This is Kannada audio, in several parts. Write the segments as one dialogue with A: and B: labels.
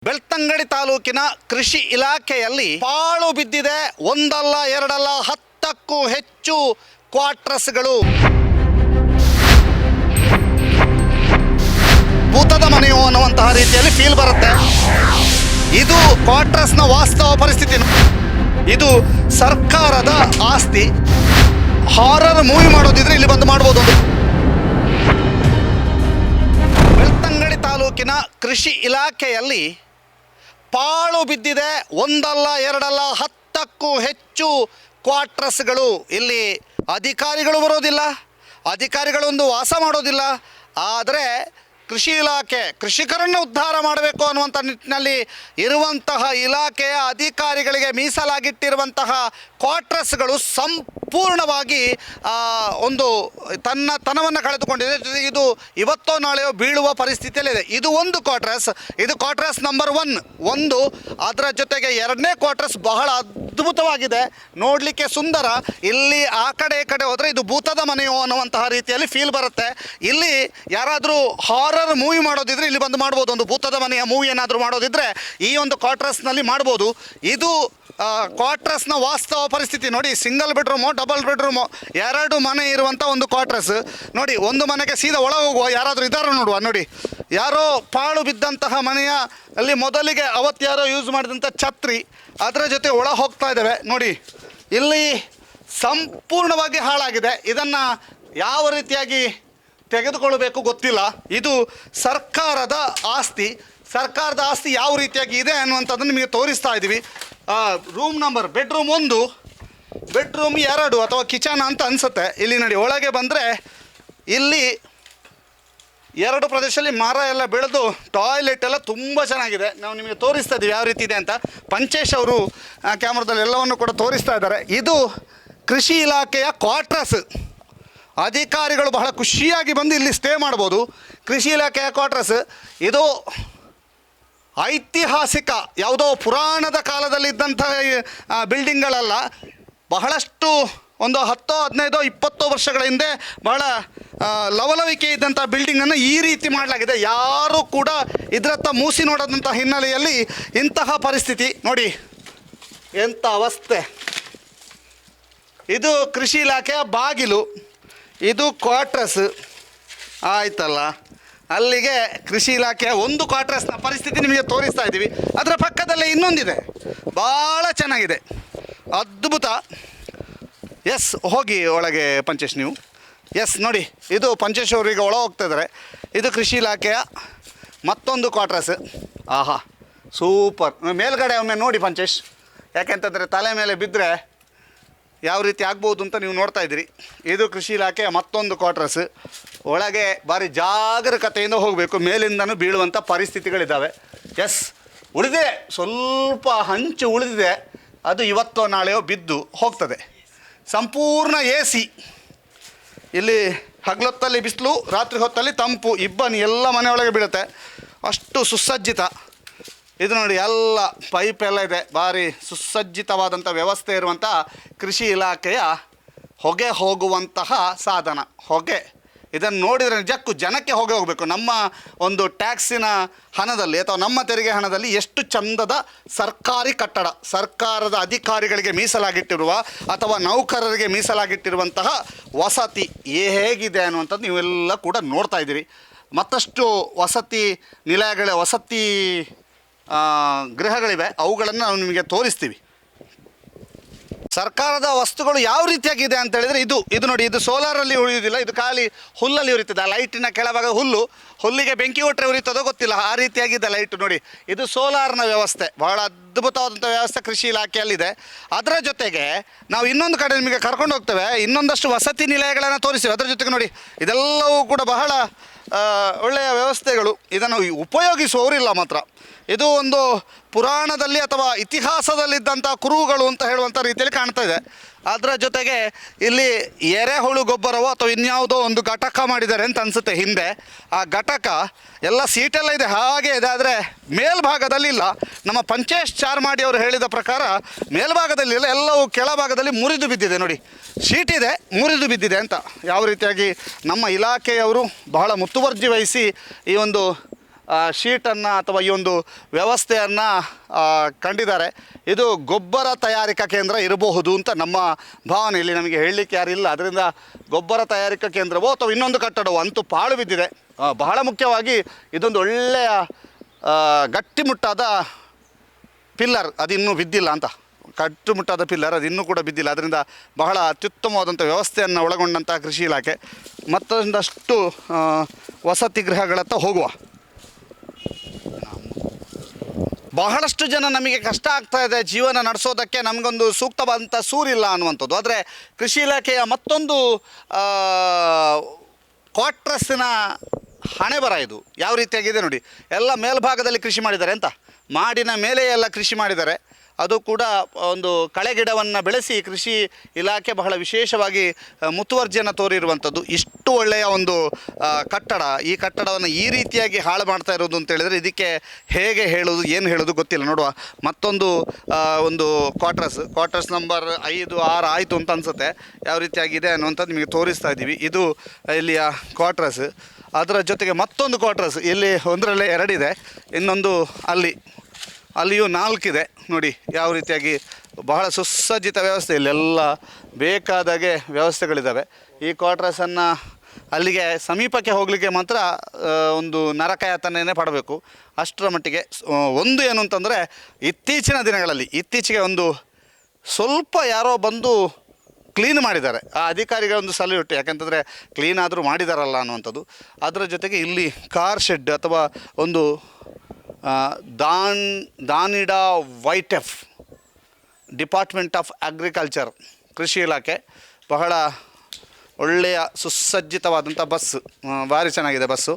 A: ಬೆಳ್ತಂಗಡಿ ತಾಲೂಕಿನ ಕೃಷಿ ಇಲಾಖೆಯಲ್ಲಿ ಪಾಳು ಬಿದ್ದಿದೆ. ಒಂದಲ್ಲ ಎರಡಲ್ಲ 10ಕ್ಕೂ ಹೆಚ್ಚು ಕ್ವಾರ್ಟರ್ಸ್ಗಳು. ಭೂತದ ಮನೆಯೋ ಅನ್ನುವಂತಹ ರೀತಿಯಲ್ಲಿ ಫೀಲ್ ಬರುತ್ತೆ. ಇದು ಕ್ವಾರ್ಟರ್ಸ್ನ ವಾಸ್ತವ ಪರಿಸ್ಥಿತಿ. ಇದು ಸರ್ಕಾರದ ಆಸ್ತಿ. ಹಾರರ್ ಮೂವಿ ಮಾಡೋದಿದ್ರೆ ಇಲ್ಲಿ ಬಂದು ಮಾಡ್ಬೋದು. ಬೆಳ್ತಂಗಡಿ ತಾಲೂಕಿನ ಕೃಷಿ ಇಲಾಖೆಯಲ್ಲಿ ಪಾಳು ಬಿದ್ದಿದೆ. ಒಂದಲ್ಲ ಎರಡಲ್ಲ 10ಕ್ಕೂ ಹೆಚ್ಚು ಕ್ವಾರ್ಟರ್ಸ್ಗಳು. ಇಲ್ಲಿ ಅಧಿಕಾರಿಗಳು ಬರೋದಿಲ್ಲ, ಅಧಿಕಾರಿಗಳೊಂದು ವಾಸ ಮಾಡೋದಿಲ್ಲ. ಆದರೆ ಕೃಷಿ ಇಲಾಖೆ ಕೃಷಿಕರನ್ನು ಉದ್ಧಾರ ಮಾಡಬೇಕು ಅನ್ನುವಂಥ ನಿಟ್ಟಿನಲ್ಲಿ ಇರುವಂತಹ ಇಲಾಖೆಯ ಅಧಿಕಾರಿಗಳಿಗೆ ಮೀಸಲಾಗಿಟ್ಟಿರುವಂತಹ ಕ್ವಾರ್ಟರ್ಸ್ಗಳು ಸಂಪೂರ್ಣವಾಗಿ ಒಂದು ತನವನ್ನು ಕಳೆದುಕೊಂಡಿದೆ. ಇದು ಇವತ್ತೋ ನಾಳೆಯೋ ಬೀಳುವ ಪರಿಸ್ಥಿತಿಯಲ್ಲಿದೆ. ಇದು ಒಂದು ಕ್ವಾರ್ಟರ್ಸ್, ಇದು ಕ್ವಾರ್ಟರ್ಸ್ ನಂಬರ್ 1. ಅದರ ಜೊತೆಗೆ ಎರಡನೇ ಕ್ವಾರ್ಟರ್ಸ್ ಬಹಳ ಅದ್ಭುತವಾಗಿದೆ, ನೋಡಲಿಕ್ಕೆ ಸುಂದರ. ಇಲ್ಲಿ ಆ ಕಡೆ ಈ ಕಡೆ ಹೋದರೆ ಇದು ಭೂತದ ಮನೆಯೋ ಅನ್ನುವಂತಹ ರೀತಿಯಲ್ಲಿ ಫೀಲ್ ಬರುತ್ತೆ. ಇಲ್ಲಿ ಯಾರಾದರೂ ಹಾರರ್ ಮೂವಿ ಮಾಡೋದಿದ್ರೆ ಇಲ್ಲಿ ಬಂದು ಮಾಡ್ಬೋದು. ಒಂದು ಭೂತದ ಮನೆಯ ಮೂವಿ ಏನಾದರೂ ಮಾಡೋದಿದ್ರೆ ಈ ಒಂದು ಕ್ವಾರ್ಟರ್ಸ್ನಲ್ಲಿ ಮಾಡ್ಬೋದು. ಇದು ಕ್ವಾರ್ಟರ್ಸ್ನ ವಾಸ್ತವ ಪರಿಸ್ಥಿತಿ ನೋಡಿ. ಸಿಂಗಲ್ ಬೆಡ್ರೂಮು, ಡಬಲ್ ಬೆಡ್ರೂಮು, 2 ಮನೆ ಇರುವಂಥ ಒಂದು ಕ್ವಾರ್ಟರ್ಸ್ ನೋಡಿ. ಒಂದು ಮನೆಗೆ ಸೀದಾ ಒಳಗೆ ಹೋಗುವ ಯಾರಾದರೂ ಇದ್ದಾರೋ ನೋಡುವ. ನೋಡಿ, ಯಾರೋ ಪಾಳು ಬಿದ್ದಂತಹ ಮನೆಯ ಅಲ್ಲಿ ಮೊದಲಿಗೆ ಅವತ್ತು ಯಾರೋ ಯೂಸ್ ಮಾಡಿದಂಥ ಛತ್ರಿ, ಅದರ ಜೊತೆ ಒಳ ಹೋಗ್ತಾ ಇದ್ದಾವೆ ನೋಡಿ. ಇಲ್ಲಿ ಸಂಪೂರ್ಣವಾಗಿ ಹಾಳಾಗಿದೆ. ಇದನ್ನು ಯಾವ ರೀತಿಯಾಗಿ ತೆಗೆದುಕೊಳ್ಳಬೇಕು ಗೊತ್ತಿಲ್ಲ. ಇದು ಸರ್ಕಾರದ ಆಸ್ತಿ. ಸರ್ಕಾರದ ಆಸ್ತಿ ಯಾವ ರೀತಿಯಾಗಿ ಇದೆ ಅನ್ನುವಂಥದ್ದನ್ನು ನಿಮಗೆ ತೋರಿಸ್ತಾ ಇದ್ದೀವಿ. ರೂಮ್ ನಂಬರ್ ಬೆಡ್ರೂಮ್ 1, ಬೆಡ್ರೂಮ್ 2 ಅಥವಾ ಕಿಚನ್ ಅಂತ ಅನಿಸುತ್ತೆ. ಇಲ್ಲಿ ನೋಡಿ, ಒಳಗೆ ಬಂದರೆ ಇಲ್ಲಿ 2 ಪ್ರದೇಶದಲ್ಲಿ ಮರ ಎಲ್ಲ ಬೆಳೆದು ಟಾಯ್ಲೆಟ್ ಎಲ್ಲ ತುಂಬ ಚೆನ್ನಾಗಿದೆ. ನಾವು ನಿಮಗೆ ತೋರಿಸ್ತಾ ಇದ್ದೀವಿ ಯಾವ ರೀತಿ ಇದೆ ಅಂತ. ಪಂಚೇಶ್ ಅವರು ಕ್ಯಾಮ್ರಾದಲ್ಲಿ ಎಲ್ಲವನ್ನು ಕೂಡ ತೋರಿಸ್ತಾ ಇದ್ದಾರೆ. ಇದು ಕೃಷಿ ಇಲಾಖೆಯ ಕ್ವಾರ್ಟರ್ಸ್. ಅಧಿಕಾರಿಗಳು ಬಹಳ ಖುಷಿಯಾಗಿ ಬಂದು ಇಲ್ಲಿ ಸ್ಟೇ ಮಾಡ್ಬೋದು. ಕೃಷಿ ಇಲಾಖೆಯ ಕ್ವಾರ್ಟರ್ಸ್ ಇದು ಐತಿಹಾಸಿಕ, ಯಾವುದೋ ಪುರಾಣದ ಕಾಲದಲ್ಲಿದ್ದಂಥ ಬಿಲ್ಡಿಂಗ್ಗಳಲ್ಲ. ಬಹಳಷ್ಟು ಒಂದು 10, 15, 20 ವರ್ಷಗಳ ಹಿಂದೆ ಬಹಳ ಲವಲವಿಕೆ ಇದ್ದಂಥ ಬಿಲ್ಡಿಂಗನ್ನು ಈ ರೀತಿ ಮಾಡಲಾಗಿದೆ. ಯಾರೂ ಕೂಡ ಇದರತ್ತ ಮೂಸಿ ನೋಡೋದಂಥ ಹಿನ್ನೆಲೆಯಲ್ಲಿ ಇಂತಹ ಪರಿಸ್ಥಿತಿ ನೋಡಿ, ಎಂಥ ಅವಸ್ಥೆ. ಇದು ಕೃಷಿ ಇಲಾಖೆಯ ಬಾಗಿಲು, ಇದು ಕ್ವಾರ್ಟರ್ಸ್ ಆಯ್ತಲ್ಲ. ಅಲ್ಲಿಗೆ ಕೃಷಿ ಇಲಾಖೆಯ ಒಂದು ಕ್ವಾರ್ಟರ್ಸ್ನ ಪರಿಸ್ಥಿತಿ ನಿಮಗೆ ತೋರಿಸ್ತಾ ಇದ್ದೀವಿ. ಅದರ ಪಕ್ಕದಲ್ಲೇ ಇನ್ನೊಂದಿದೆ, ಭಾಳ ಚೆನ್ನಾಗಿದೆ, ಅದ್ಭುತ. ಎಸ್, ಹೋಗಿ ಒಳಗೆ ಪಂಚೇಶ್ ನೀವು. ಎಸ್ ನೋಡಿ, ಇದು ಪಂಚೇಶ್ ಅವರಿಗೆ ಒಳ ಹೋಗ್ತಾ ಇದ್ದಾರೆ. ಇದು ಕೃಷಿ ಇಲಾಖೆಯ ಮತ್ತೊಂದು ಕ್ವಾರ್ಟರ್ಸ್. ಆಹಾ, ಸೂಪರ್. ಮೇಲ್ಗಡೆ ಒಮ್ಮೆ ನೋಡಿ ಪಂಚೇಶ್, ಯಾಕೆಂತಂದರೆ ತಲೆ ಮೇಲೆ ಬಿದ್ದರೆ ಯಾವ ರೀತಿ ಆಗ್ಬೋದು ಅಂತ ನೀವು ನೋಡ್ತಾ ಇದ್ದೀರಿ. ಇದು ಕೃಷಿ ಇಲಾಖೆಯ ಮತ್ತೊಂದು ಕ್ವಾರ್ಟರ್ಸ್. ಒಳಗೆ ಭಾರಿ ಜಾಗರೂಕತೆಯಿಂದ ಹೋಗಬೇಕು, ಮೇಲಿಂದನೂ ಬೀಳುವಂಥ ಪರಿಸ್ಥಿತಿಗಳಿದ್ದಾವೆ. ಎಸ್, ಉಳಿದಿದೆ, ಸ್ವಲ್ಪ ಹಂಚು ಉಳಿದಿದೆ, ಅದು ಇವತ್ತೋ ನಾಳೆಯೋ ಬಿದ್ದು ಹೋಗ್ತದೆ. ಸಂಪೂರ್ಣ AC. ಇಲ್ಲಿ ಹಗಲೊತ್ತಲ್ಲಿ ಬಿಸಿಲು, ರಾತ್ರಿ ಹೊತ್ತಲ್ಲಿ ತಂಪು, ಇಬ್ಬನಿ ಎಲ್ಲ ಮನೆಯೊಳಗೆ ಬೀಳುತ್ತೆ. ಅಷ್ಟು ಸುಸಜ್ಜಿತ. ಇದು ನೋಡಿ, ಎಲ್ಲ ಪೈಪ್ ಎಲ್ಲ ಇದೆ. ಭಾರಿ ಸುಸಜ್ಜಿತವಾದಂಥ ವ್ಯವಸ್ಥೆ ಇರುವಂಥ ಕೃಷಿ ಇಲಾಖೆಯ ಹೊಗೆ ಹೋಗುವಂತಹ ಸಾಧನ. ಹೊಗೆ ಇದನ್ನು ನೋಡಿದರೆ ನಿಜಕ್ಕೂ ಜನಕ್ಕೆ ಹೊಗೆ ಹೋಗಬೇಕು. ನಮ್ಮ ಒಂದು ಟ್ಯಾಕ್ಸಿನ ಹಣದಲ್ಲಿ ಅಥವಾ ನಮ್ಮ ತೆರಿಗೆ ಹಣದಲ್ಲಿ ಎಷ್ಟು ಚಂದದ ಸರ್ಕಾರಿ ಕಟ್ಟಡ, ಸರ್ಕಾರದ ಅಧಿಕಾರಿಗಳಿಗೆ ಮೀಸಲಾಗಿಟ್ಟಿರುವ ಅಥವಾ ನೌಕರರಿಗೆ ಮೀಸಲಾಗಿಟ್ಟಿರುವಂತಹ ವಸತಿ ಹೇಗಿದೆ ಅನ್ನುವಂಥದ್ದು ನೀವೆಲ್ಲ ಕೂಡ ನೋಡ್ತಾ ಇದ್ದೀರಿ. ಮತ್ತಷ್ಟು ವಸತಿ ನಿಲಯಗಳ ವಸತಿ ಗೃಹಗಳಿವೆ, ಅವುಗಳನ್ನು ನಾವು ನಿಮಗೆ ತೋರಿಸ್ತೀವಿ. ಸರ್ಕಾರದ ವಸ್ತುಗಳು ಯಾವ ರೀತಿಯಾಗಿದೆ ಅಂತ ಹೇಳಿದರೆ ಇದು ನೋಡಿ, ಇದು ಸೋಲಾರಲ್ಲಿ ಉಳಿಯೋದಿಲ್ಲ, ಇದು ಖಾಲಿ ಹುಲ್ಲಲ್ಲಿ ಉರಿತದೆ. ಆ ಲೈಟಿನ ಕೆಳಭಾಗ ಹುಲ್ಲಿಗೆ ಬೆಂಕಿ ಕೊಟ್ಟರೆ ಉರಿತದೋ ಗೊತ್ತಿಲ್ಲ, ಆ ರೀತಿಯಾಗಿದೆ ಲೈಟು ನೋಡಿ. ಇದು ಸೋಲಾರ್ನ ವ್ಯವಸ್ಥೆ, ಬಹಳ ಅದ್ಭುತವಾದಂಥ ವ್ಯವಸ್ಥೆ ಕೃಷಿ ಇಲಾಖೆಯಲ್ಲಿದೆ. ಅದರ ಜೊತೆಗೆ ನಾವು ಇನ್ನೊಂದು ಕಡೆ ನಿಮಗೆ ಕರ್ಕೊಂಡು ಹೋಗ್ತೇವೆ, ಇನ್ನೊಂದಷ್ಟು ವಸತಿ ನಿಲಯಗಳನ್ನು ತೋರಿಸ್ತೀವಿ. ಅದರ ಜೊತೆಗೆ ನೋಡಿ, ಇದೆಲ್ಲವೂ ಕೂಡ ಬಹಳ ಒಳ್ಳೆಯ ವ್ಯವಸ್ಥೆಗಳು. ಇದನ್ನು ಉಪಯೋಗಿಸುವವರಿಲ್ಲ ಮಾತ್ರ. ಇದು ಒಂದು ಪುರಾಣದಲ್ಲಿ ಅಥವಾ ಇತಿಹಾಸದಲ್ಲಿದ್ದಂಥ ಕುರುಹುಗಳು ಅಂತ ಹೇಳುವಂಥ ರೀತಿಯಲ್ಲಿ ಕಾಣ್ತಾ ಇದೆ. ಅದರ ಜೊತೆಗೆ ಇಲ್ಲಿ ಎರೆಹುಳು ಗೊಬ್ಬರವೋ ಅಥವಾ ಇನ್ಯಾವುದೋ ಒಂದು ಘಟಕ ಮಾಡಿದ್ದಾರೆ ಅಂತ ಅನಿಸುತ್ತೆ ಹಿಂದೆ. ಆ ಘಟಕ ಎಲ್ಲ ಸೀಟೆಲ್ಲ ಇದೆ, ಹಾಗೆ ಇದೆ. ಆದರೆ ಮೇಲ್ಭಾಗದಲ್ಲಿ ಇಲ್ಲ. ನಮ್ಮ ಪಂಚೇಶ್ ಚಾರ್ಮಾಡಿ ಅವರು ಹೇಳಿದ ಪ್ರಕಾರ ಮೇಲ್ಭಾಗದಲ್ಲಿ ಇಲ್ಲ, ಎಲ್ಲವೂ ಕೆಳಭಾಗದಲ್ಲಿ ಮುರಿದು ಬಿದ್ದಿದೆ ನೋಡಿ. ಶೀಟ್ ಇದೆ, ಮುರಿದು ಬಿದ್ದಿದೆ ಅಂತ. ಯಾವ ರೀತಿಯಾಗಿ ನಮ್ಮ ಇಲಾಖೆಯವರು ಬಹಳ ಮುತುವರ್ಜಿ ವಹಿಸಿ ಈ ಒಂದು ಶೀಟನ್ನು ಅಥವಾ ಈ ಒಂದು ವ್ಯವಸ್ಥೆಯನ್ನು ಕಂಡಿದ್ದಾರೆ. ಇದು ಗೊಬ್ಬರ ತಯಾರಿಕಾ ಕೇಂದ್ರ ಇರಬಹುದು ಅಂತ ನಮ್ಮ ಭಾವನೆ. ಇಲ್ಲಿ ನಮಗೆ ಹೇಳಲಿಕ್ಕೆ ಯಾರಿಲ್ಲ, ಅದರಿಂದ ಗೊಬ್ಬರ ತಯಾರಿಕಾ ಕೇಂದ್ರವೋ ಅಥವಾ ಇನ್ನೊಂದು ಕಟ್ಟಡವೋ ಅಂತೂ ಪಾಳು ಬಿದ್ದಿದೆ. ಬಹಳ ಮುಖ್ಯವಾಗಿ ಇದೊಂದು ಒಳ್ಳೆಯ ಗಟ್ಟಿಮುಟ್ಟಾದ ಪಿಲ್ಲರ್ ಅದಿನ್ನೂ ಬಿದ್ದಿಲ್ಲ ಅಂತ, ಕಟ್ಟುಮುಟ್ಟಾದ ಪಿಲ್ಲರ್ ಅದು ಇನ್ನೂ ಕೂಡ ಬಿದ್ದಿಲ್ಲ. ಅದರಿಂದ ಬಹಳ ಅತ್ಯುತ್ತಮವಾದಂಥ ವ್ಯವಸ್ಥೆಯನ್ನು ಒಳಗೊಂಡಂಥ ಕೃಷಿ ಇಲಾಖೆ. ಮತ್ತೊಂದಷ್ಟು ವಸತಿ ಗೃಹಗಳತ್ತ ಹೋಗುವ. ಬಹಳಷ್ಟು ಜನ ನಮಗೆ ಕಷ್ಟ ಆಗ್ತಾ ಇದೆ ಜೀವನ ನಡೆಸೋದಕ್ಕೆ, ನಮಗೊಂದು ಸೂಕ್ತವಾದಂಥ ಸೂರಿಲ್ಲ ಅನ್ನುವಂಥದ್ದು. ಆದರೆ ಕೃಷಿ ಇಲಾಖೆಯ ಮತ್ತೊಂದು ಕ್ವಾರ್ಟರ್ಸಿನ ಹಣೆ ಬರ ಇದು. ಯಾವ ರೀತಿಯಾಗಿದೆ ನೋಡಿ, ಎಲ್ಲ ಮೇಲ್ಭಾಗದಲ್ಲಿ ಕೃಷಿ ಮಾಡಿದ್ದಾರೆ ಅಂತ, ಮಾಡಿನ ಮೇಲೆ ಎಲ್ಲ ಕೃಷಿ ಮಾಡಿದ್ದಾರೆ. ಅದು ಕೂಡ ಒಂದು ಕಳೆಗಿಡವನ್ನು ಬೆಳೆಸಿ ಕೃಷಿ ಇಲಾಖೆ ಬಹಳ ವಿಶೇಷವಾಗಿ ಮುತುವರ್ಜಿಯನ್ನು ತೋರಿರುವಂಥದ್ದು. ಇಷ್ಟು ಒಳ್ಳೆಯ ಒಂದು ಕಟ್ಟಡ, ಈ ಕಟ್ಟಡವನ್ನು ಈ ರೀತಿಯಾಗಿ ಹಾಳು ಮಾಡ್ತಾ ಇರೋದು ಅಂತ ಹೇಳಿದರೆ ಇದಕ್ಕೆ ಹೇಗೆ ಹೇಳೋದು, ಏನು ಹೇಳೋದು ಗೊತ್ತಿಲ್ಲ. ನೋಡುವ, ಮತ್ತೊಂದು ಒಂದು ಕ್ವಾರ್ಟರ್ಸ್ ನಂಬರ್ 5, 6 ಆಯಿತು ಅಂತ ಅನಿಸುತ್ತೆ. ಯಾವ ರೀತಿಯಾಗಿದೆ ಅನ್ನುವಂಥದ್ದು ನಿಮಗೆ ತೋರಿಸ್ತಾ ಇದ್ದೀವಿ. ಇದು ಇಲ್ಲಿಯ ಕ್ವಾರ್ಟರ್ಸ್. ಅದರ ಜೊತೆಗೆ ಮತ್ತೊಂದು ಕ್ವಾರ್ಟರ್ಸ್ ಇಲ್ಲಿ ಒಂದರಲ್ಲೇ 2 ಇದೆ, ಇನ್ನೊಂದು ಅಲ್ಲಿಯೂ 4 ಇದೆ. ನೋಡಿ ಯಾವ ರೀತಿಯಾಗಿ ಬಹಳ ಸುಸಜ್ಜಿತ ವ್ಯವಸ್ಥೆ, ಇಲ್ಲೆಲ್ಲ ಬೇಕಾದಾಗೆ ವ್ಯವಸ್ಥೆಗಳಿದ್ದಾವೆ. ಈ ಕ್ವಾರ್ಟರ್ಸನ್ನು ಅಲ್ಲಿಗೆ ಸಮೀಪಕ್ಕೆ ಹೋಗಲಿಕ್ಕೆ ಮಾತ್ರ ಒಂದು ನರಕಯಾತನೆಯೇ ಪಡಬೇಕು, ಅಷ್ಟರ ಮಟ್ಟಿಗೆ. ಒಂದು ಏನು ಅಂತಂದರೆ ಇತ್ತೀಚಿನ ದಿನಗಳಲ್ಲಿ ಇತ್ತೀಚೆಗೆ ಒಂದು ಸ್ವಲ್ಪ ಯಾರೋ ಬಂದು ಕ್ಲೀನ್ ಮಾಡಿದ್ದಾರೆ. ಆ ಅಧಿಕಾರಿಗಳೊಂದು ಸಲ್ಯೂಟ್, ಯಾಕೆಂತಂದರೆ ಕ್ಲೀನ್ ಆದರೂ ಮಾಡಿದಾರಲ್ಲ ಅನ್ನುವಂಥದ್ದು. ಅದರ ಜೊತೆಗೆ ಇಲ್ಲಿ ಕಾರ್ ಶೆಡ್ ಅಥವಾ ಒಂದು ದಾನಿಡ ವೈಟೆಫ್ ಡಿಪಾರ್ಟ್ಮೆಂಟ್ ಆಫ್ ಅಗ್ರಿಕಲ್ಚರ್ ಕೃಷಿ ಇಲಾಖೆ, ಬಹಳ ಒಳ್ಳೆಯ ಸುಸಜ್ಜಿತವಾದಂಥ ಬಸ್ಸು, ಭಾರಿ ಚೆನ್ನಾಗಿದೆ ಬಸ್ಸು.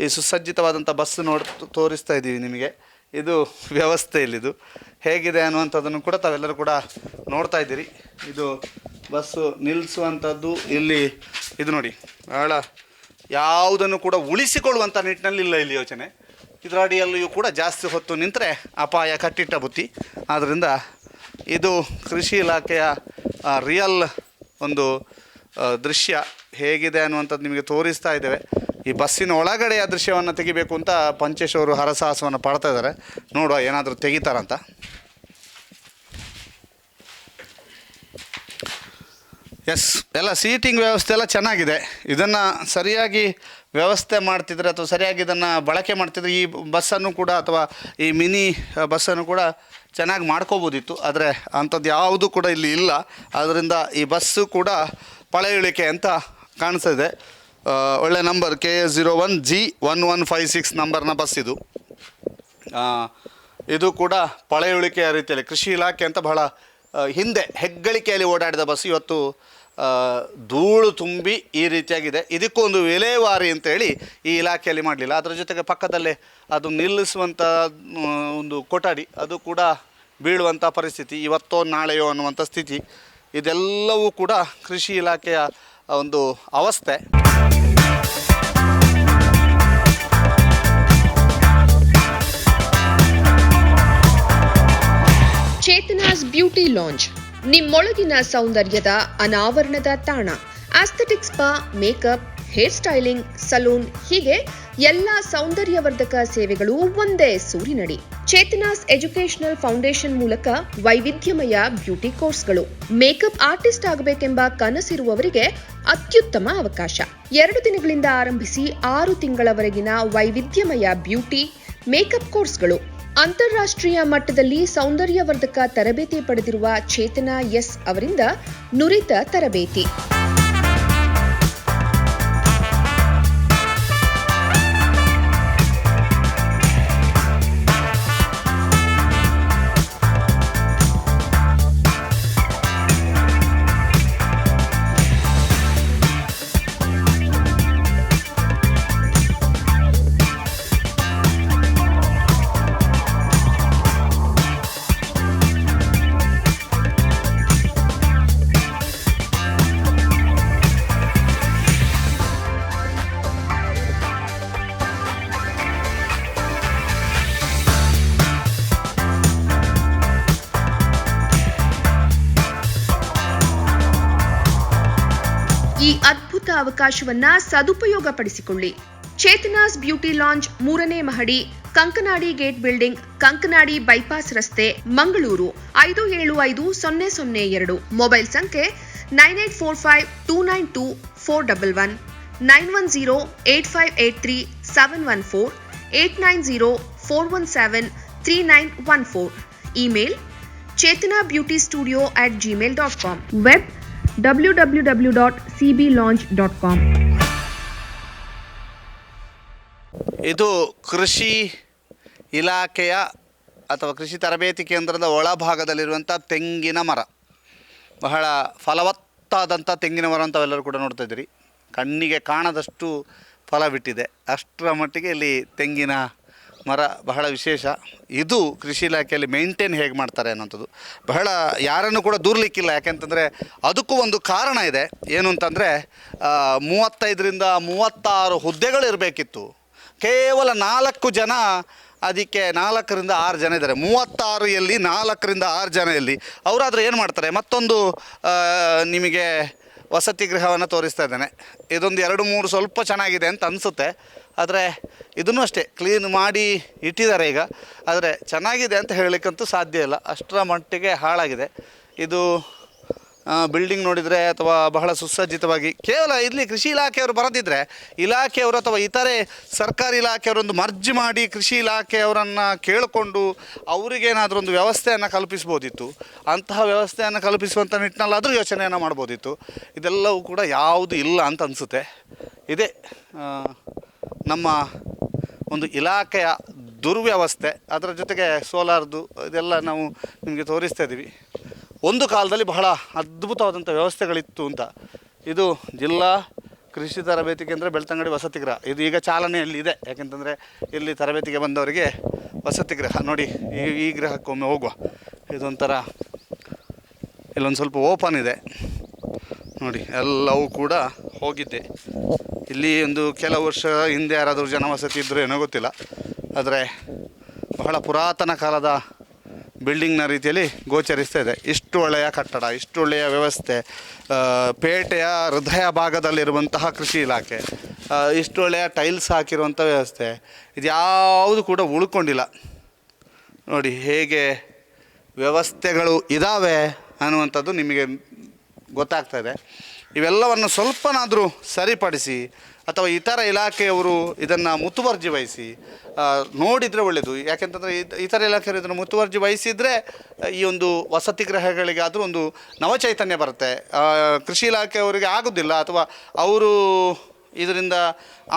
A: ಈ ಸುಸಜ್ಜಿತವಾದಂಥ ಬಸ್ಸು ತೋರಿಸ್ತಾ ಇದ್ದೀವಿ ನಿಮಗೆ. ಇದು ವ್ಯವಸ್ಥೆ ಇಲ್ಲಿದು ಹೇಗಿದೆ ಅನ್ನುವಂಥದ್ದನ್ನು ಕೂಡ ತಾವೆಲ್ಲರೂ ಕೂಡ ನೋಡ್ತಾ ಇದ್ದೀರಿ. ಇದು ಬಸ್ಸು ನಿಲ್ಲಿಸುವಂಥದ್ದು ಇಲ್ಲಿ. ಇದು ನೋಡಿ, ಬಹಳ ಯಾವುದನ್ನು ಕೂಡ ಉಳಿಸಿಕೊಳ್ಳುವಂಥ ನಿಟ್ಟಿನಲ್ಲಿ ಇಲ್ಲ ಇಲ್ಲಿ ಯೋಚನೆ. ಇದರ ಅಡಿಯಲ್ಲಿಯೂ ಕೂಡ ಜಾಸ್ತಿ ಹೊತ್ತು ನಿಂತರೆ ಅಪಾಯ ಕಟ್ಟಿಟ್ಟ ಬುತ್ತಿ. ಆದ್ದರಿಂದ ಇದು ಕೃಷಿ ಇಲಾಖೆಯ ರಿಯಲ್ ಒಂದು ದೃಶ್ಯ ಹೇಗಿದೆ ಅನ್ನುವಂಥದ್ದು ನಿಮಗೆ ತೋರಿಸ್ತಾ ಇದ್ದೇವೆ. ಈ ಬಸ್ಸಿನ ಒಳಗಡೆಯ ದೃಶ್ಯವನ್ನು ತೆಗಿಬೇಕು ಅಂತ ಪಂಚೇಶ್ ಅವರು ಹರಸಾಹಸವನ್ನು ಪಡ್ತಾ ಇದ್ದಾರೆ. ನೋಡುವ ಏನಾದರೂ ತೆಗಿತಾರಂತ. ಎಸ್, ಎಲ್ಲ ಸೀಟಿಂಗ್ ವ್ಯವಸ್ಥೆ ಎಲ್ಲ ಚೆನ್ನಾಗಿದೆ. ಇದನ್ನು ಸರಿಯಾಗಿ ವ್ಯವಸ್ಥೆ ಮಾಡ್ತಿದ್ರೆ ಅಥವಾ ಸರಿಯಾಗಿ ಇದನ್ನು ಬಳಕೆ ಮಾಡ್ತಿದ್ರೆ ಈ ಬಸ್ಸನ್ನು ಕೂಡ ಅಥವಾ ಈ ಮಿನಿ ಬಸ್ಸನ್ನು ಕೂಡ ಚೆನ್ನಾಗಿ ಮಾಡ್ಕೋಬೋದಿತ್ತು. ಆದರೆ ಅಂಥದ್ದು ಯಾವುದೂ ಕೂಡ ಇಲ್ಲಿ ಇಲ್ಲ. ಆದ್ದರಿಂದ ಈ ಬಸ್ಸು ಕೂಡ ಪಳೆಯುಳಿಕೆ ಅಂತ ಕಾಣಿಸ್ತಿದೆ. ಒಳ್ಳೆ ನಂಬರ್ KA01G1156 ನಂಬರ್ನ ಬಸ್ ಇದು. ಇದು ಕೂಡ ಪಳೆಯುಳಿಕೆಯ ರೀತಿಯಲ್ಲಿ ಕೃಷಿ ಇಲಾಖೆ ಅಂತ ಬಹಳ ಹಿಂದೆ ಹೆಗ್ಗಳಿಕೆಯಲ್ಲಿ ಓಡಾಡಿದ ಬಸ್ ಇವತ್ತು ಧೂಳು ತುಂಬಿ ಈ ರೀತಿಯಾಗಿದೆ. ಇದಕ್ಕೂ ಒಂದು ವಿಲೇವಾರಿ ಅಂತೇಳಿ ಈ ಇಲಾಖೆಯಲ್ಲಿ ಮಾಡಲಿಲ್ಲ. ಅದರ ಜೊತೆಗೆ ಪಕ್ಕದಲ್ಲೇ ಅದು ನಿಲ್ಲಿಸುವಂಥ ಒಂದು ಕೊಠಡಿ ಅದು ಕೂಡ ಬೀಳುವಂಥ ಪರಿಸ್ಥಿತಿ, ಇವತ್ತೋ ನಾಳೆಯೋ ಅನ್ನುವಂಥ ಸ್ಥಿತಿ. ಇದೆಲ್ಲವೂ ಕೂಡ ಕೃಷಿ ಇಲಾಖೆಯ ಒಂದು ಅವಸ್ಥೆ.
B: ಚೇತನಾಸ್ ಬ್ಯೂಟಿ ಲಾಂಜ್, ನಿಮ್ಮೊಳಗಿನ ಸೌಂದರ್ಯದ ಅನಾವರಣದ ತಾಣ. Aesthetic spa, makeup, hair styling, salon, ಹೀಗೆ ಎಲ್ಲ ಸೌಂದರ್ಯವರ್ಧಕ ಸೇವೆಗಳು ಒಂದೇ ಸೂರಿನಡಿ. ಚೇತನಾಸ್ ಎಜುಕೇಶನಲ್ ಫೌಂಡೇಶನ್ ಮೂಲಕ ವೈವಿಧ್ಯಮಯ ಬ್ಯೂಟಿ ಕೋರ್ಸ್ಗಳು. ಮೇಕಪ್ ಆರ್ಟಿಸ್ಟ್ ಆಗಬೇಕೆಂಬ ಕನಸಿರುವವರಿಗೆ ಅತ್ಯುತ್ತಮ ಅವಕಾಶ. 2 ದಿನಗಳಿಂದ ಆರಂಭಿಸಿ 6 ತಿಂಗಳವರೆಗಿನ ವೈವಿಧ್ಯಮಯ ಬ್ಯೂಟಿ ಮೇಕಪ್ ಕೋರ್ಸ್ಗಳು. ಅಂತಾರಾಷ್ಟ್ರೀಯ ಮಟ್ಟದಲ್ಲಿ ಸೌಂದರ್ಯವರ್ಧಕ ತರಬೇತಿ ಪಡೆದಿರುವ ಚೇತನಾ ಎಸ್ ಅವರಿಂದ ನುರಿತ ತರಬೇತಿ. ಈ ಅದ್ಭುತ ಅವಕಾಶವನ್ನ ಸದುಪಯೋಗಪಡಿಸಿಕೊಳ್ಳಿ. ಚೇತನಾಸ್ ಬ್ಯೂಟಿ ಲಾಂಜ್ 3ನೇ ಮಹಡಿ, Kankanadi gate building, Kankanadi bypass ರಸ್ತೆ, ಮಂಗಳೂರು 575002. ಮೊಬೈಲ್ ಸಂಖ್ಯೆ 9845292411, 9108583714, 8904173914. Email chetanabeautystudio@gmail.com. Web www.cblaunch.com.
A: ಇದು ಕೃಷಿ ಇಲಾಖೆಯ ಅಥವಾ ಕೃಷಿ ತರಬೇತಿ ಕೇಂದ್ರದ ಒಳಭಾಗದಲ್ಲಿರುವಂಥ ತೆಂಗಿನ ಮರ. ಬಹಳ ಫಲವತ್ತಾದಂಥ ತೆಂಗಿನ ಮರ ಅಂತ ತಾವೆಲ್ಲರೂ ಕೂಡ ನೋಡ್ತಾ ಇದ್ದೀರಿ. ಕಣ್ಣಿಗೆ ಕಾಣದಷ್ಟು ಫಲ ಬಿಟ್ಟಿದೆ. ಅಷ್ಟರ ಮಟ್ಟಿಗೆ ಇಲ್ಲಿ ತೆಂಗಿನ ಮರ ಬಹಳ ವಿಶೇಷ. ಇದು ಕೃಷಿ ಇಲಾಖೆಯಲ್ಲಿ ಮೇಂಟೈನ್ ಹೇಗೆ ಮಾಡ್ತಾರೆ ಅನ್ನೋಂಥದ್ದು ಬಹಳ ಯಾರನ್ನು ಕೂಡ ದೂರಲಿಕ್ಕಿಲ್ಲ. ಯಾಕೆಂತಂದರೆ ಅದಕ್ಕೂ ಒಂದು ಕಾರಣ ಇದೆ. ಏನು ಅಂತಂದರೆ 35ರಿಂದ 36 ಹುದ್ದೆಗಳು ಇರಬೇಕಿತ್ತು. ಕೇವಲ 4 ಜನ, ಅದಕ್ಕೆ 4ರಿಂದ 6 ಜನ ಇದ್ದಾರೆ. 36 ಎಲ್ಲಿ, 4ರಿಂದ 6 ಜನ ಎಲ್ಲಿ? ಅವರಾದರೂ ಏನು ಮಾಡ್ತಾರೆ? ಮತ್ತೊಂದು ನಿಮಗೆ ವಸತಿ ಗೃಹವನ್ನು ತೋರಿಸ್ತಾ ಇದ್ದೇನೆ. ಇದೊಂದು 2-3 ಸ್ವಲ್ಪ ಚೆನ್ನಾಗಿದೆ ಅಂತ ಅನಿಸುತ್ತೆ. ಆದರೆ ಇದನ್ನು ಅಷ್ಟೇ ಕ್ಲೀನ್ ಮಾಡಿ ಇಟ್ಟಿದ್ದಾರೆ ಈಗ. ಆದರೆ ಚೆನ್ನಾಗಿದೆ ಅಂತ ಹೇಳಲಿಕ್ಕಂತೂ ಸಾಧ್ಯ ಇಲ್ಲ, ಅಷ್ಟರ ಮಟ್ಟಿಗೆ ಹಾಳಾಗಿದೆ. ಇದು ಬಿಲ್ಡಿಂಗ್ ನೋಡಿದರೆ ಅಥವಾ ಬಹಳ ಸುಸಜ್ಜಿತವಾಗಿ, ಕೇವಲ ಇಲ್ಲಿ ಕೃಷಿ ಇಲಾಖೆಯವರು ಬರದಿದ್ದರೆ ಇಲಾಖೆಯವರು ಅಥವಾ ಇತರೆ ಸರ್ಕಾರಿ ಇಲಾಖೆಯವರೊಂದು ಮರ್ಜ್ ಮಾಡಿ ಕೃಷಿ ಇಲಾಖೆಯವರನ್ನು ಕೇಳಿಕೊಂಡು ಅವರಿಗೇನಾದರೂ ಒಂದು ವ್ಯವಸ್ಥೆಯನ್ನು ಕಲ್ಪಿಸ್ಬೋದಿತ್ತು. ಅಂತಹ ವ್ಯವಸ್ಥೆಯನ್ನು ಕಲ್ಪಿಸುವಂಥ ನಿಟ್ಟಿನಲ್ಲಾದರೂ ಯೋಚನೆಯನ್ನು ಮಾಡ್ಬೋದಿತ್ತು. ಇದೆಲ್ಲವೂ ಕೂಡ ಯಾವುದು ಇಲ್ಲ ಅಂತ ಅನಿಸುತ್ತೆ. ಇದೇ ನಮ್ಮ ಒಂದು ಇಲಾಖೆಯ ದುರ್ವ್ಯವಸ್ಥೆ. ಅದರ ಜೊತೆಗೆ ಸೋಲಾರ್ದು ಇದೆಲ್ಲ ನಾವು ನಿಮಗೆ ತೋರಿಸ್ತಾ ಇದ್ದೀವಿ. ಒಂದು ಕಾಲದಲ್ಲಿ ಬಹಳ ಅದ್ಭುತವಾದಂಥ ವ್ಯವಸ್ಥೆಗಳಿತ್ತು ಅಂತ. ಇದು ಜಿಲ್ಲಾ ಕೃಷಿ ತರಬೇತಿ ಕೇಂದ್ರ ಬೆಳ್ತಂಗಡಿ ವಸತಿ ಗೃಹ. ಇದು ಈಗ ಚಾಲನೆಯಲ್ಲಿ ಇದೆ. ಯಾಕೆಂತಂದರೆ ಇಲ್ಲಿ ತರಬೇತಿಗೆ ಬಂದವರಿಗೆ ವಸತಿ ಗೃಹ ನೋಡಿ. ಈ ಗೃಹಕ್ಕೊಮ್ಮೆ ಹೋಗುವ. ಇದೊಂಥರ ಇಲ್ಲೊಂದು ಸ್ವಲ್ಪ ಓಪನ್ ಇದೆ ನೋಡಿ. ಎಲ್ಲವೂ ಕೂಡ ಹೋಗಿದ್ದೆ. ಇಲ್ಲಿ ಒಂದು ಕೆಲವು ವರ್ಷ ಹಿಂದೆ ಯಾರಾದರೂ ಜನವಸತಿ ಇದ್ದರೂ ಏನೋ ಗೊತ್ತಿಲ್ಲ. ಆದರೆ ಬಹಳ ಪುರಾತನ ಕಾಲದ ಬಿಲ್ಡಿಂಗ್ನ ರೀತಿಯಲ್ಲಿ ಗೋಚರಿಸ್ತಾ ಇದೆ. ಇಷ್ಟು ಒಳ್ಳೆಯ ಕಟ್ಟಡ, ಇಷ್ಟು ಒಳ್ಳೆಯ ವ್ಯವಸ್ಥೆ, ಪೇಟೆಯ ಹೃದಯ ಭಾಗದಲ್ಲಿರುವಂತಹ ಕೃಷಿ ಇಲಾಖೆ, ಇಷ್ಟು ಒಳ್ಳೆಯ ಟೈಲ್ಸ್ ಹಾಕಿರುವಂಥ ವ್ಯವಸ್ಥೆ, ಇದು ಯಾವುದು ಕೂಡ ಉಳ್ಕೊಂಡಿಲ್ಲ ನೋಡಿ. ಹೇಗೆ ವ್ಯವಸ್ಥೆಗಳು ಇದ್ದಾವೆ ಅನ್ನುವಂಥದ್ದು ನಿಮಗೆ ಗೊತ್ತಾಗ್ತಾ ಇದೆ. ಇವೆಲ್ಲವನ್ನು ಸ್ವಲ್ಪನಾದರೂ ಸರಿಪಡಿಸಿ ಅಥವಾ ಇತರ ಇಲಾಖೆಯವರು ಇದನ್ನು ಮುತುವರ್ಜಿ ವಹಿಸಿ ನೋಡಿದರೆ ಒಳ್ಳೆಯದು. ಯಾಕೆಂತಂದರೆ ಇತರ ಇಲಾಖೆಯವರು ಇದನ್ನು ಮುತುವರ್ಜಿ ವಹಿಸಿದರೆ ಈ ಒಂದು ವಸತಿ ಗೃಹಗಳಿಗಾದರೂ ಒಂದು ನವಚೈತನ್ಯ ಬರುತ್ತೆ. ಕೃಷಿ ಇಲಾಖೆಯವರಿಗೆ ಆಗೋದಿಲ್ಲ, ಅಥವಾ ಅವರು ಇದರಿಂದ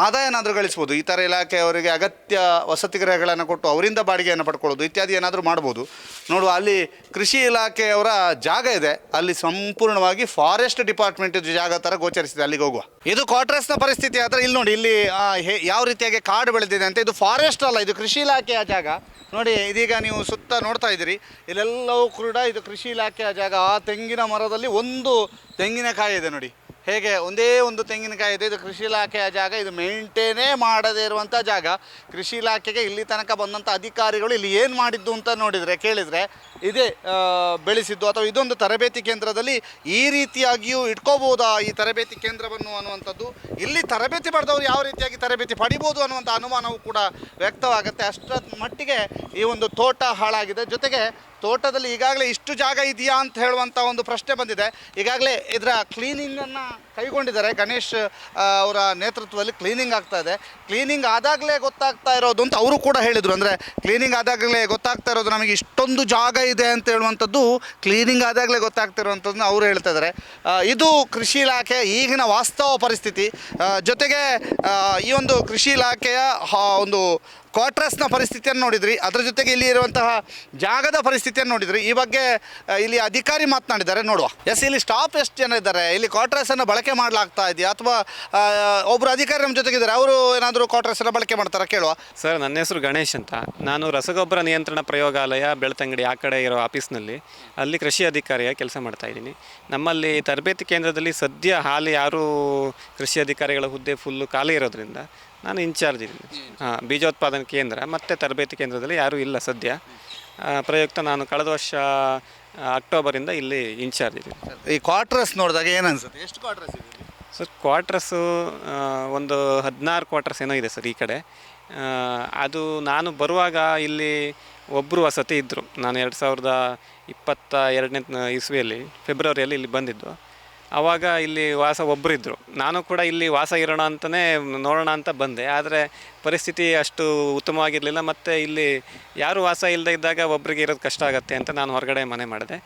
A: ಆದಾಯನಾದರೂ ಗಳಿಸ್ಬೋದು. ಇತರ ಇಲಾಖೆಯವರಿಗೆ ಅಗತ್ಯ ವಸತಿ ಗೃಹಗಳನ್ನು ಕೊಟ್ಟು ಅವರಿಂದ ಬಾಡಿಗೆಯನ್ನು ಪಡ್ಕೊಳ್ಳೋದು ಇತ್ಯಾದಿ ಏನಾದರೂ ಮಾಡ್ಬೋದು. ನೋಡುವ, ಅಲ್ಲಿ ಕೃಷಿ ಇಲಾಖೆಯವರ ಜಾಗ ಇದೆ. ಅಲ್ಲಿ ಸಂಪೂರ್ಣವಾಗಿ ಫಾರೆಸ್ಟ್ ಡಿಪಾರ್ಟ್ಮೆಂಟ್ ಜಾಗ ಥರ ಗೋಚರಿಸಿದೆ. ಅಲ್ಲಿಗೆ ಹೋಗುವ. ಇದು ಕ್ವಾರ್ಟರ್ಸ್ನ ಪರಿಸ್ಥಿತಿ. ಆದರೆ ಇಲ್ಲಿ ನೋಡಿ, ಇಲ್ಲಿ ಯಾವ ರೀತಿಯಾಗಿ ಕಾಡು ಬೆಳೆದಿದೆ ಅಂತ. ಇದು ಫಾರೆಸ್ಟ್ ಅಲ್ಲ, ಇದು ಕೃಷಿ ಇಲಾಖೆಯ ಜಾಗ ನೋಡಿ. ಇದೀಗ ನೀವು ಸುತ್ತ ನೋಡ್ತಾ ಇದ್ದೀರಿ, ಇಲ್ಲೆಲ್ಲವೂ ಕೂಡ ಇದು ಕೃಷಿ ಇಲಾಖೆಯ ಜಾಗ. ಆ ತೆಂಗಿನ ಮರದಲ್ಲಿ ಒಂದು ತೆಂಗಿನಕಾಯಿ ಇದೆ ನೋಡಿ. ಹೇಗೆ ಒಂದೇ ಒಂದು ತೆಂಗಿನಕಾಯಿ ಇದೆ. ಇದು ಕೃಷಿ ಇಲಾಖೆಯ ಜಾಗ. ಇದು ಮೇಂಟೇನೇ ಮಾಡದೇ ಇರುವಂಥ ಜಾಗ. ಕೃಷಿ ಇಲಾಖೆಗೆ ಇಲ್ಲಿ ತನಕ ಬಂದಂಥ ಅಧಿಕಾರಿಗಳು ಇಲ್ಲಿ ಏನು ಮಾಡಿದ್ದು ಅಂತ ನೋಡಿದರೆ, ಕೇಳಿದರೆ ಇದೇ ಬೆಳೆಸಿದ್ದು, ಅಥವಾ ಇದೊಂದು ತರಬೇತಿ ಕೇಂದ್ರದಲ್ಲಿ ಈ ರೀತಿಯಾಗಿಯೂ ಇಟ್ಕೋಬೋದಾ ಈ ತರಬೇತಿ ಕೇಂದ್ರವನ್ನು ಅನ್ನುವಂಥದ್ದು. ಇಲ್ಲಿ ತರಬೇತಿ ಪಡೆದವರು ಯಾವ ರೀತಿಯಾಗಿ ತರಬೇತಿ ಪಡಿಬೋದು ಅನ್ನುವಂಥ ಅನುಮಾನವೂ ಕೂಡ ವ್ಯಕ್ತವಾಗುತ್ತೆ. ಅಷ್ಟರ ಮಟ್ಟಿಗೆ ಈ ಒಂದು ತೋಟ ಹಾಳಾಗಿದೆ. ಜೊತೆಗೆ ತೋಟದಲ್ಲಿ ಈಗಾಗಲೇ ಇಷ್ಟು ಜಾಗ ಇದೆಯಾ ಅಂತ ಹೇಳುವಂಥ ಒಂದು ಪ್ರಶ್ನೆ ಬಂದಿದೆ. ಈಗಾಗಲೇ ಇದರ ಕ್ಲೀನಿಂಗನ್ನು ಕೈಗೊಂಡಿದ್ದಾರೆ. ಗಣೇಶ್ ಅವರ ನೇತೃತ್ವದಲ್ಲಿ ಕ್ಲೀನಿಂಗ್ ಆಗ್ತಾ ಇದೆ. ಕ್ಲೀನಿಂಗ್ ಆದಾಗಲೇ ಗೊತ್ತಾಗ್ತಾ ಇರೋದು ಅಂತ ಅವರು ಕೂಡ ಹೇಳಿದರು. ಅಂದರೆ ಕ್ಲೀನಿಂಗ್ ಆದಾಗಲೇ ಗೊತ್ತಾಗ್ತಾ ಇರೋದು, ನಮಗೆ ಇಷ್ಟೊಂದು ಜಾಗ ಇದೆ ಅಂತ ಹೇಳುವಂಥದ್ದು ಕ್ಲೀನಿಂಗ್ ಆದಾಗಲೇ ಗೊತ್ತಾಗ್ತಾ ಇರುವಂಥದ್ದನ್ನ ಅವರು ಹೇಳ್ತಾ ಇದ್ದಾರೆ. ಇದು ಕೃಷಿ ಇಲಾಖೆ ಈಗಿನ ವಾಸ್ತವ ಪರಿಸ್ಥಿತಿ. ಜೊತೆಗೆ ಈ ಒಂದು ಕೃಷಿ ಇಲಾಖೆಯ ಒಂದು ಕ್ವಾರ್ಟರ್ಸ್ನ ಪರಿಸ್ಥಿತಿಯನ್ನು ನೋಡಿದ್ರಿ, ಅದರ ಜೊತೆಗೆ ಇಲ್ಲಿ ಇರುವಂತಹ ಜಾಗದ ಪರಿಸ್ಥಿತಿಯನ್ನು ನೋಡಿದ್ರಿ. ಈ ಬಗ್ಗೆ ಇಲ್ಲಿ ಅಧಿಕಾರಿ ಮಾತನಾಡಿದ್ದಾರೆ, ನೋಡುವ. ಇಲ್ಲಿ ಸ್ಟಾಫ್ ಎಷ್ಟು ಜನ ಇದ್ದಾರೆ, ಇಲ್ಲಿ ಕ್ವಾರ್ಟರ್ಸನ್ನು ಬಳಕೆ ಮಾಡಲಾಗ್ತಾ ಇದೆಯಾ, ಅಥವಾ ಒಬ್ಬರು ಅಧಿಕಾರಿ ನಮ್ಮ ಜೊತೆಗಿದ್ದಾರೆ, ಅವರು ಏನಾದರೂ ಕ್ವಾರ್ಟರ್ಸನ್ನು ಬಳಕೆ ಮಾಡ್ತಾರಾ ಕೇಳುವ.
C: ಸರ್, ನನ್ನ ಹೆಸರು ಗಣೇಶ್ ಅಂತ. ನಾನು ರಸಗೊಬ್ಬರ ನಿಯಂತ್ರಣ ಪ್ರಯೋಗಾಲಯ ಬೆಳ್ತಂಗಡಿ ಆ ಕಡೆ ಇರೋ ಆಫೀಸ್ನಲ್ಲಿ ಅಲ್ಲಿ ಕೃಷಿ ಅಧಿಕಾರಿಯಾಗಿ ಕೆಲಸ ಮಾಡ್ತಾಯಿದ್ದೀನಿ. ನಮ್ಮಲ್ಲಿ ತರಬೇತಿ ಕೇಂದ್ರದಲ್ಲಿ ಸದ್ಯ ಹಾಲಿ ಯಾರೂ ಕೃಷಿ ಅಧಿಕಾರಿಗಳ ಹುದ್ದೆ ಫುಲ್ಲು ಖಾಲಿ ಇರೋದ್ರಿಂದ ನಾನು ಇನ್ಚಾರ್ಜ್ ಇದ್ದೀನಿ. ಬೀಜೋತ್ಪಾದನಾ ಕೇಂದ್ರ ಮತ್ತು ತರಬೇತಿ ಕೇಂದ್ರದಲ್ಲಿ ಯಾರೂ ಇಲ್ಲ ಸದ್ಯ. ಪ್ರಯುಕ್ತ ನಾನು ಕಳೆದ ವರ್ಷ ಅಕ್ಟೋಬರಿಂದ ಇಲ್ಲಿ ಇನ್ಚಾರ್ಜ್ ಇದ್ದೀನಿ.
A: ಈ ಕ್ವಾರ್ಟರ್ಸ್ ನೋಡಿದಾಗ ಏನು ಅನ್ಸುತ್ತೆ? ಎಷ್ಟು ಕ್ವಾರ್ಟರ್ಸ್ ಇದೆ?
C: ಸರ್ ಕ್ವಾರ್ಟರ್ಸು ಒಂದು 16 ಕ್ವಾರ್ಟರ್ಸ್ ಏನೋ ಇದೆ ಸರ್ ಈ ಕಡೆ. ಅದು ನಾನು ಬರುವಾಗ ಇಲ್ಲಿ ಒಬ್ಬರು ವಸತಿ ಇದ್ದರು. ನಾನು 2022ನೇ ಇಸ್ವಿಯಲ್ಲಿ ಫೆಬ್ರವರಿಯಲ್ಲಿ ಇಲ್ಲಿ ಬಂದಿದ್ದು. ಆವಾಗ ಇಲ್ಲಿ ವಾಸ ಒಬ್ಬರಿದ್ದರು. ನಾನು ಕೂಡ ಇಲ್ಲಿ ವಾಸ ಇರೋಣ ಅಂತಲೇ ನೋಡೋಣ ಅಂತ ಬಂದೆ. ಆದರೆ ಪರಿಸ್ಥಿತಿ ಅಷ್ಟು ಉತ್ತಮವಾಗಿರಲಿಲ್ಲ. ಮತ್ತು ಇಲ್ಲಿ ಯಾರು ವಾಸ ಇಲ್ಲದೆ ಇದ್ದಾಗ ಒಬ್ಬರಿಗೆ ಇರೋದು ಕಷ್ಟ ಆಗುತ್ತೆ ಅಂತ ನಾನು ಹೊರಗಡೆ ಮನೆ ಮಾಡಿದೆ.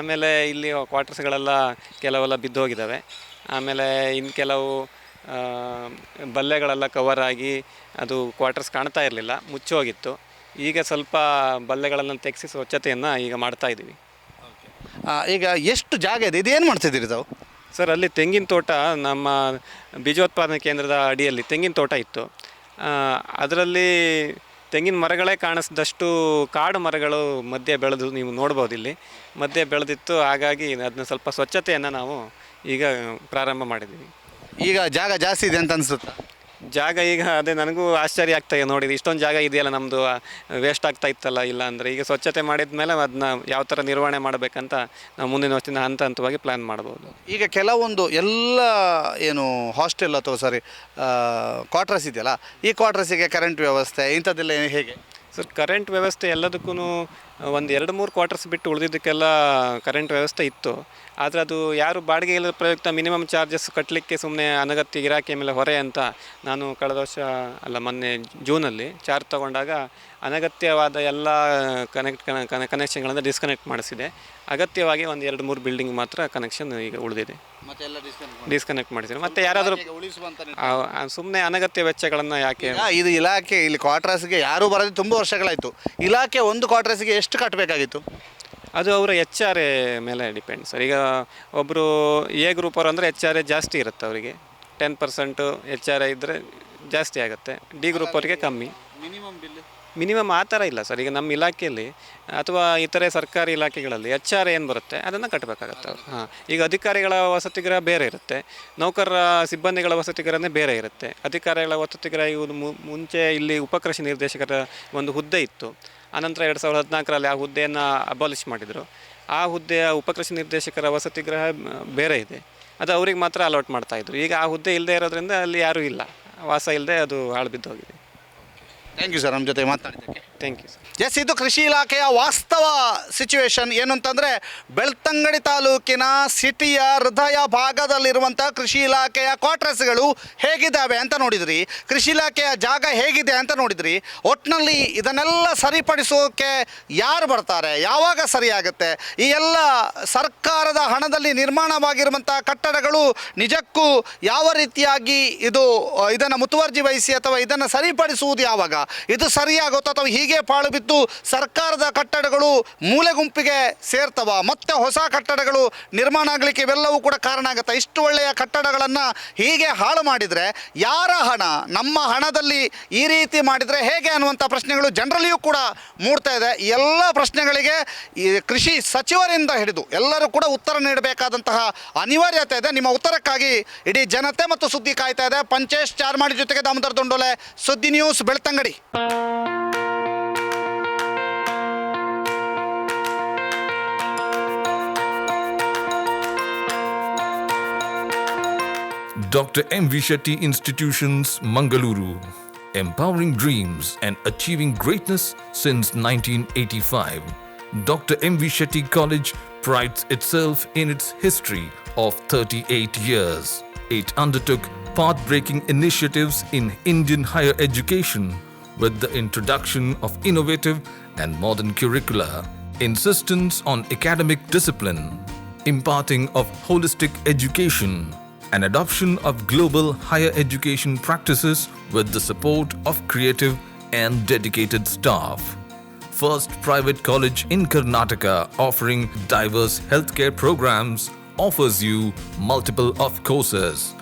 C: ಆಮೇಲೆ ಇಲ್ಲಿ ಕ್ವಾರ್ಟರ್ಸ್ಗಳೆಲ್ಲ ಕೆಲವೆಲ್ಲ ಬಿದ್ದೋಗಿದ್ದಾವೆ. ಆಮೇಲೆ ಇನ್ನು ಕೆಲವು ಬಲ್ಲೆಗಳೆಲ್ಲ ಕವರ್ ಆಗಿ ಅದು ಕ್ವಾರ್ಟರ್ಸ್ ಕಾಣ್ತಾ ಇರಲಿಲ್ಲ, ಮುಚ್ಚೋಗಿತ್ತು. ಈಗ ಸ್ವಲ್ಪ ಬಲ್ಲೆಗಳನ್ನು ತೆಗೆಸಿ ಸ್ವಚ್ಛತೆಯನ್ನು ಈಗ ಮಾಡ್ತಾಯಿದ್ದೀವಿ.
A: ಈಗ ಎಷ್ಟು ಜಾಗ ಇದೆ, ಇದೇನು ಮಾಡ್ತಿದ್ದೀರಿ ತಾವು?
C: ಸರ್ ಅಲ್ಲಿ ತೆಂಗಿನ ತೋಟ, ನಮ್ಮ ಬೀಜೋತ್ಪಾದನಾ ಕೇಂದ್ರದ ಅಡಿಯಲ್ಲಿ ತೆಂಗಿನ ತೋಟ ಇತ್ತು. ಅದರಲ್ಲಿ ತೆಂಗಿನ ಮರಗಳೇ ಕಾಣಿಸಿದಷ್ಟು ಕಾಡು ಮರಗಳು ಮಧ್ಯೆ ಬೆಳೆದು ನೀವು ನೋಡ್ಬೋದು, ಇಲ್ಲಿ ಮಧ್ಯೆ ಬೆಳೆದಿತ್ತು. ಹಾಗಾಗಿ ಅದನ್ನ ಸ್ವಲ್ಪ ಸ್ವಚ್ಛತೆಯನ್ನು ನಾವು ಈಗ ಪ್ರಾರಂಭ ಮಾಡಿದ್ದೀವಿ.
A: ಈಗ ಜಾಗ ಜಾಸ್ತಿ ಇದೆ ಅಂತ ಅನಿಸುತ್ತಾ?
C: ಜಾಗ ಈಗ ಅದೇ ನನಗೂ ಆಶ್ಚರ್ಯ ಆಗ್ತಾಯಿದೆ ನೋಡಿ, ಇಷ್ಟೊಂದು ಜಾಗ ಇದೆಯಲ್ಲ, ನಮ್ಮದು ವೇಸ್ಟ್ ಆಗ್ತಾ ಇತ್ತಲ್ಲ. ಇಲ್ಲ ಅಂದರೆ ಈಗ ಸ್ವಚ್ಛತೆ ಮಾಡಿದ ಮೇಲೆ ಅದನ್ನ ಯಾವ ಥರ ನಿರ್ವಹಣೆ ಮಾಡಬೇಕಂತ ನಾವು ಮುಂದಿನ ವರ್ಷದಿಂದ ಹಂತ ಹಂತವಾಗಿ ಪ್ಲ್ಯಾನ್ ಮಾಡ್ಬೋದು.
A: ಈಗ ಕೆಲವೊಂದು ಎಲ್ಲ ಏನು ಹಾಸ್ಟೆಲ್ ಅಥವಾ ಕ್ವಾರ್ಟರ್ಸ್ ಇದೆಯಲ್ಲ, ಈ ಕ್ವಾರ್ಟರ್ಸಿಗೆ ಕರೆಂಟ್ ವ್ಯವಸ್ಥೆ ಇಂಥದ್ದೆಲ್ಲ ಹೇಗೆ?
C: ಸರ್ ಕರೆಂಟ್ ವ್ಯವಸ್ಥೆ ಎಲ್ಲದಕ್ಕೂ ಒಂದು 2-3 ಕ್ವಾರ್ಟರ್ಸ್ ಬಿಟ್ಟು ಉಳಿದಿದ್ದಕ್ಕೆಲ್ಲ ಕರೆಂಟ್ ವ್ಯವಸ್ಥೆ ಇತ್ತು. ಆದರೆ ಅದು ಯಾರು ಬಾಡಿಗೆ ಇಲ್ಲದ ಪ್ರಯುಕ್ತ ಮಿನಿಮಮ್ ಚಾರ್ಜಸ್ ಕಟ್ಟಲಿಕ್ಕೆ ಸುಮ್ಮನೆ ಅನಗತ್ಯ ಗಿರಾಕಿ ಮೇಲೆ ಹೊರೆ ಅಂತ ನಾನು ಕಳೆದ ವರ್ಷ ಮೊನ್ನೆ ಜೂನಲ್ಲಿ ಚಾರ್ಜ್ ತೊಗೊಂಡಾಗ ಅನಗತ್ಯವಾದ ಎಲ್ಲ ಕನೆಕ್ಷನ್ಗಳನ್ನು ಡಿಸ್ಕನೆಕ್ಟ್ ಮಾಡಿಸಿದೆ. ಅಗತ್ಯವಾಗಿ ಒಂದು 2-3 ಬಿಲ್ಡಿಂಗ್ ಮಾತ್ರ ಕನೆಕ್ಷನ್ ಈಗ ಉಳಿದಿದೆ, ಡಿಸ್ಕನೆಕ್ಟ್ ಮಾಡಿಸಿದೆ. ಮತ್ತು ಯಾರಾದರೂ ಸುಮ್ಮನೆ ಅನಗತ್ಯ ವೆಚ್ಚಗಳನ್ನು ಯಾಕೆ?
A: ಇದು ಇಲಾಖೆ ಇಲ್ಲಿ ಕ್ವಾರ್ಟರ್ಸ್ಗೆ ಯಾರೂ ಬರೋದು ತುಂಬ ವರ್ಷಗಳಾಯಿತು. ಇಲಾಖೆ ಒಂದು ಕ್ವಾರ್ಟರ್ಸ್ಗೆ ಎಷ್ಟು ಕಟ್ಟಬೇಕಾಗಿತ್ತು?
C: ಅದು ಅವರ HR ಮೇಲೆ ಡಿಪೆಂಡ್ ಸರ್. ಈಗ ಒಬ್ಬರು ಎ ಗ್ರೂಪ್ ಅವರು ಅಂದರೆ HR ಜಾಸ್ತಿ ಇರುತ್ತೆ, ಅವರಿಗೆ 10% HR ಇದ್ದರೆ ಜಾಸ್ತಿ ಆಗುತ್ತೆ. ಡಿ ಗ್ರೂಪ್ ಅವರಿಗೆ ಕಮ್ಮಿ. ಮಿನಿಮಮ್ ಆ ಥರ ಇಲ್ಲ ಸರ್. ಈಗ ನಮ್ಮ ಇಲಾಖೆಯಲ್ಲಿ ಅಥವಾ ಇತರೆ ಸರ್ಕಾರಿ ಇಲಾಖೆಗಳಲ್ಲಿ HR ಏನು ಬರುತ್ತೆ ಅದನ್ನು ಕಟ್ಟಬೇಕಾಗತ್ತೆ ಅವರು. ಈಗ ಅಧಿಕಾರಿಗಳ ವಸತಿಗೃಹ ಬೇರೆ ಇರುತ್ತೆ, ನೌಕರರ ಸಿಬ್ಬಂದಿಗಳ ವಸತಿಗೃಹನೇ ಬೇರೆ ಇರುತ್ತೆ. ಅಧಿಕಾರಿಗಳ ವಸತಿಗೃಹ ಇವುದು ಮುಂಚೆ ಇಲ್ಲಿ ಉಪಕೃಷಿ ನಿರ್ದೇಶಕರ ಒಂದು ಹುದ್ದೆ ಇತ್ತು. ಆನಂತರ 2014ರಲ್ಲಿ ಆ ಹುದ್ದೆಯನ್ನು ಅಬಾಲಿಷ್ ಮಾಡಿದರು. ಆ ಹುದ್ದೆಯ ಉಪಕೃಷಿ ನಿರ್ದೇಶಕರ ವಸತಿಗೃಹ ಬೇರೆ ಇದೆ, ಅದು ಅವ್ರಿಗೆ ಮಾತ್ರ ಅಲಾಟ್ ಮಾಡ್ತಾಯಿದ್ರು. ಈಗ ಆ ಹುದ್ದೆ ಇಲ್ಲದೆ ಇರೋದ್ರಿಂದ ಅಲ್ಲಿ ಯಾರೂ ಇಲ್ಲ, ವಾಸ ಇಲ್ಲದೆ ಅದು ಹಾಳು ಬಿದ್ದೋಗಿದೆ.
A: ಥ್ಯಾಂಕ್ ಯು ಸರ್, ನಮ್ಮ ಜೊತೆ ಮಾತನಾಡಿದ್ದಕ್ಕೆ.
C: Thank you sir.
A: ಎಸ್, ಇದು ಕೃಷಿ ಇಲಾಖೆಯ ವಾಸ್ತವ ಸಿಚುವೇಶನ್. ಏನು ಅಂತಂದರೆ ಬೆಳ್ತಂಗಡಿ ತಾಲೂಕಿನ ಸಿಟಿಯ ಹೃದಯ ಭಾಗದಲ್ಲಿರುವಂಥ ಕೃಷಿ ಇಲಾಖೆಯ ಕ್ವಾರ್ಟರ್ಸ್ಗಳು ಹೇಗಿದ್ದಾವೆ ಅಂತ ನೋಡಿದ್ರಿ, ಕೃಷಿ ಇಲಾಖೆಯ ಜಾಗ ಹೇಗಿದೆ ಅಂತ ನೋಡಿದ್ರಿ. ಒಟ್ಟಿನಲ್ಲಿ ಇದನ್ನೆಲ್ಲ ಸರಿಪಡಿಸೋಕೆ ಯಾರು ಬರ್ತಾರೆ, ಯಾವಾಗ ಸರಿಯಾಗುತ್ತೆ? ಈ ಎಲ್ಲ ಸರ್ಕಾರದ ಹಣದಲ್ಲಿ ನಿರ್ಮಾಣವಾಗಿರುವಂಥ ಕಟ್ಟಡಗಳು ನಿಜಕ್ಕೂ ಯಾವ ರೀತಿಯಾಗಿ ಇದನ್ನು ಮುತುವರ್ಜಿ ವಹಿಸಿ ಅಥವಾ ಇದನ್ನು ಸರಿಪಡಿಸುವುದು ಯಾವಾಗ? ಇದು ಸರಿಯಾಗುತ್ತೋ ಅಥವಾ ಹೀಗೆ ಪಾಳು ಬಿದ್ದು ಸರ್ಕಾರದ ಕಟ್ಟಡಗಳು ಮೂಲೆ ಗುಂಪಿಗೆ ಸೇರ್ತವ, ಮತ್ತೆ ಹೊಸ ಕಟ್ಟಡಗಳು ನಿರ್ಮಾಣ ಆಗಲಿಕ್ಕೆ ಇವೆಲ್ಲವೂ ಕೂಡ ಕಾರಣ ಆಗುತ್ತೆ. ಇಷ್ಟು ಒಳ್ಳೆಯ ಕಟ್ಟಡಗಳನ್ನು ಹೀಗೆ ಹಾಳು ಮಾಡಿದರೆ ಯಾರ ಹಣ? ನಮ್ಮ ಹಣದಲ್ಲಿ ಈ ರೀತಿ ಮಾಡಿದರೆ ಹೇಗೆ ಅನ್ನುವಂಥ ಪ್ರಶ್ನೆಗಳು ಜನರಲ್ಲಿಯೂ ಕೂಡ ಮೂಡ್ತಾ ಇದೆ. ಎಲ್ಲ ಪ್ರಶ್ನೆಗಳಿಗೆ ಈ ಕೃಷಿ ಸಚಿವರಿಂದ ಹಿಡಿದು ಎಲ್ಲರೂ ಕೂಡ ಉತ್ತರ ನೀಡಬೇಕಾದಂತಹ ಅನಿವಾರ್ಯತೆ ಇದೆ. ನಿಮ್ಮ ಉತ್ತರಕ್ಕಾಗಿ ಇಡೀ ಜನತೆ ಮತ್ತು ಸುದ್ದಿ ಕಾಯ್ತಾ ಇದೆ. ಪಂಚೇಶ್ ಚಾರ್ಮಾಡಿ ಜೊತೆಗೆ ದಾಮೋದರ ದೊಂಡೋಲೆ, ಸುದ್ದಿ news, Belthangady.
D: Dr. M.V. Shetty Institutions, Mangaluru. Empowering dreams and achieving greatness since 1985. Dr. M.V. Shetty College prides itself in its history of 38 years. It undertook path-breaking initiatives in Indian higher education with the introduction of innovative and modern curricula, insistence on academic discipline, imparting of holistic education, and adoption of global higher education practices with the support of creative and dedicated staff. First private college in Karnataka offering diverse healthcare programs, offers you multiple of courses.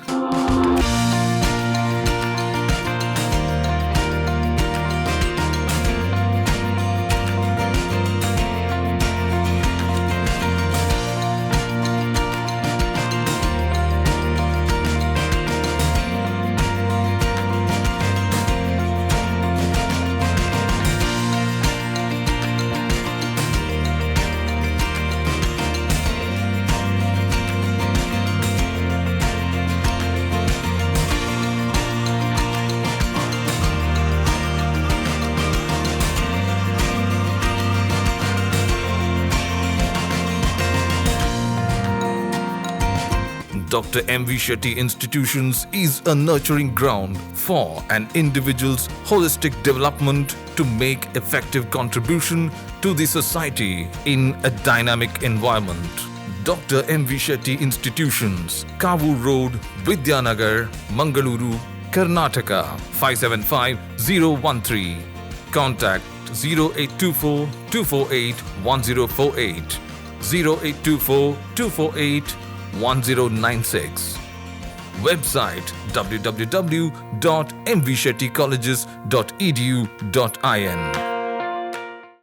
D: Dr. M.V. Shetty Institutions is a nurturing ground for an individual's holistic development to make effective contribution to the society in a dynamic environment. Dr. M.V. Shetty Institutions, Kavur Road, Vidyanagar, Mangaluru, Karnataka 575013. Contact 0824 248 1048, 0824 248 1096. Website www.mvshettycolleges.edu.in.